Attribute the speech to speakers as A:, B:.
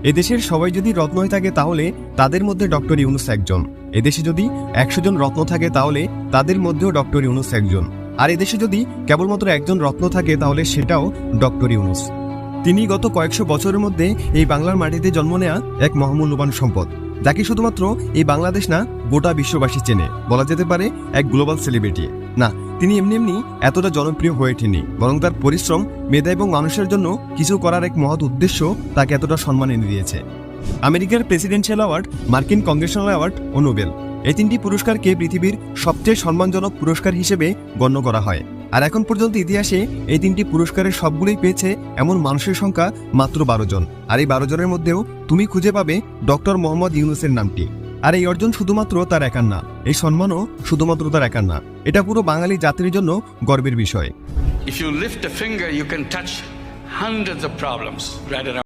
A: এদেশের সবাই যদি রত্ন হয়ে থাকে তাহলে তাদের মধ্যে ডক্টর ইউনূস একজন। এদেশে যদি 100 জন রত্ন থাকে তাহলে তাদের মধ্যেও ডক্টর ইউনূস একজন। আর এদেশে যদি কেবলমাত্র একজন রত্ন থাকে তাহলে সেটাও ডক্টর ইউনূস। তিনি গত কয়েকশো বছরের মধ্যে এই বাংলার মাটিতে জন্ম নেয়া এক মহামূল্যবান সম্পদ, যাকে শুধুমাত্র এই বাংলাদেশ না গোটা বিশ্ববাসী চেনে। বলা যেতে পারে এক গ্লোবাল সেলিব্রিটি। না, তিনি এমনি এমনি এতটা জনপ্রিয় হয়ে ওঠেনি, বরং তার পরিশ্রম, মেধা এবং মানুষের জন্য কিছু করার এক মহৎ উদ্দেশ্য তাকে এতটা সম্মান এনে দিয়েছে। আমেরিকার প্রেসিডেন্সিয়াল অ্যাওয়ার্ড, মার্কিন কংগ্রেশনাল অ্যাওয়ার্ড ও নোবেল, এই তিনটি পুরস্কারকে পৃথিবীর সবচেয়ে সম্মানজনক পুরস্কার হিসেবে গণ্য করা হয়। আর এখন পর্যন্ত ইতিহাসে এই তিনটি পুরস্কারের সবগুলোই পেয়েছে এমন মানুষের সংখ্যা মাত্র 12 জন। আর এই 12 জনের মধ্যেও তুমি খুঁজে পাবে ডক্টর মোহাম্মদ ইউনূসের নামটি। আর এই অর্জন শুধুমাত্র তার একার না, এই সম্মানও শুধুমাত্র তার একার না, এটা পুরো বাঙালি জাতির জন্য গর্বের বিষয়।
B: If you lift a finger, you can touch hundreds of problems right around.